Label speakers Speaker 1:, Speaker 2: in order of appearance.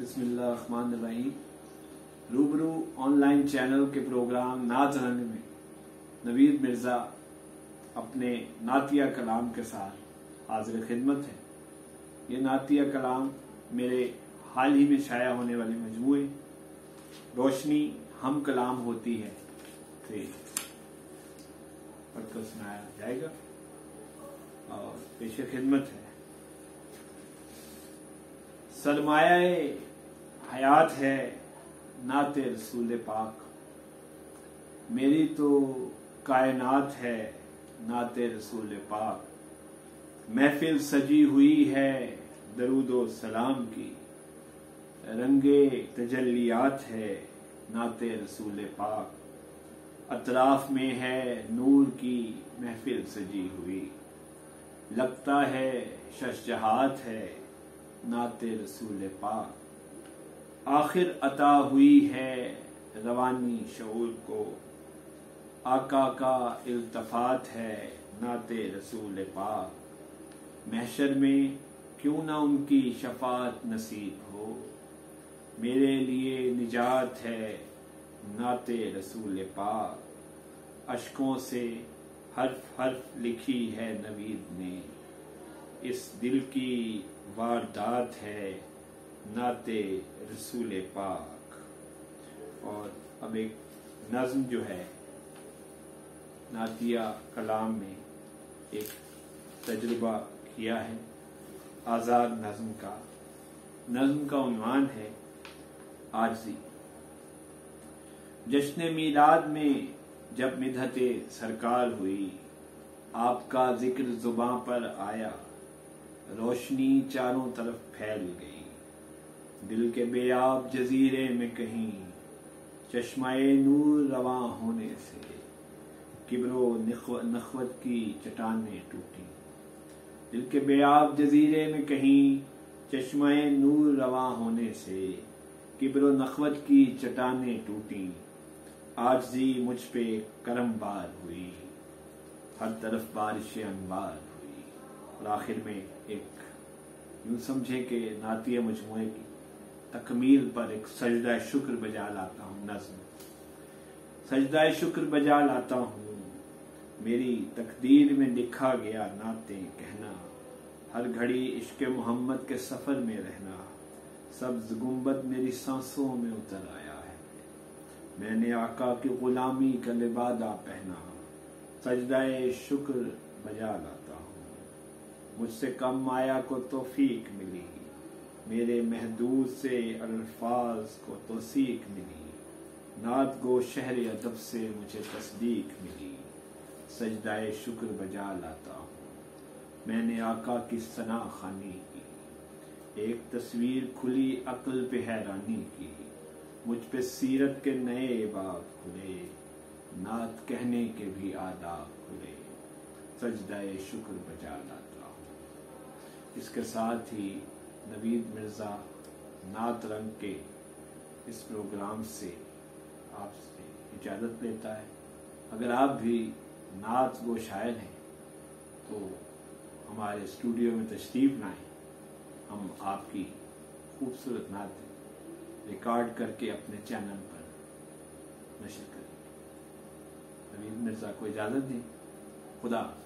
Speaker 1: بسم اللہ الرحمن الرحیم۔ روبرو آن لائن چینل کے پروگرام نعت رنگ میں نوید مرزا اپنے نعتیہ کلام کے ساتھ حاضر خدمت ہے۔ یہ نعتیہ کلام میرے حال ہی میں شائع ہونے والے مجموعے روشنی ہم کلام ہوتی ہے سے پڑھ کر سنایا جائے گا اور پیش خدمت ہے۔ سرمایہ حیات ہے نعت رسول پاک، میری تو کائنات ہے نعت رسول پاک۔ محفل سجی ہوئی ہے درود و سلام کی، رنگے تجلیات ہے نعت رسول پاک۔ اطراف میں ہے نور کی محفل سجی ہوئی، لگتا ہے ششجہات ہے نعت رسول پاک۔ آخر عطا ہوئی ہے روانی شعور کو، آقا کا التفات ہے نعت رسول پاک۔ محشر میں کیوں نہ ان کی شفاعت نصیب ہو، میرے لیے نجات ہے نعت رسول پاک۔ اشکوں سے حرف حرف لکھی ہے نوید نے، اس دل کی واردات ہے نعت رسول پاک۔ اور اب ایک نظم جو ہے نعتیہ کلام میں ایک تجربہ کیا ہے آزاد نظم کا۔ نظم کا عنوان ہے عاجزی۔ جشن میلاد میں جب مدحت سرکار ہوئی، آپ کا ذکر زباں پر آیا، روشنی چاروں طرف پھیل گئی۔ دل کے بے آب جزیرے میں کہیں چشمہ نور رواں ہونے سے، کبر و نخوت کی چٹانیں ٹوٹی۔ دل کے بے آب جزیرے میں کہیں چشمہ نور رواں ہونے سے، کبر و نخوت کی چٹانیں ٹوٹی۔ عاجزی مجھ پہ کرم بار ہوئی، ہر طرف بارش انوار ہوئی۔ اور آخر میں ایک یوں سمجھے کہ نعتیہ مجموعے کی تکمیل پر ایک سجدہ شکر بجا لاتا ہوں۔ نظم سجدہ شکر بجا لاتا ہوں، میری تقدیر میں لکھا گیا نعتیں کہنا، ہر گھڑی عشق محمد کے سفر میں رہنا، سبز گنبد میری سانسوں میں اتر آیا ہے، میں نے آقا کی غلامی کا لبادہ پہنا، سجدہ شکر بجا لاتا ہوں۔ مجھ سے کم مایا کو توفیق ملی، میرے محدود سے الفاظ کو توثیق ملی، نعت گو شہر ادب سے مجھے تصدیق ملی، سجدہ شکر بجا لاتا ہوں۔ میں نے آقا کی ثنا خوانی کی، ایک تصویر کھلی عقل پہ حیرانی کی، مجھ پہ سیرت کے نئے باب کھلے، نعت کہنے کے بھی آداب کھلے، سجدہ شکر بجا لاتا ہوں۔ اس کے ساتھ ہی نوید مرزا نعت رنگ کے اس پروگرام سے آپ سے اجازت لیتا ہے۔ اگر آپ بھی نعت گو شاعر ہیں تو ہمارے اسٹوڈیو میں تشریف لائیں، ہم آپ کی خوبصورت نعتیں ریکارڈ کر کے اپنے چینل پر نشر کریں گے۔ نوید مرزا کو اجازت دیں۔ خدا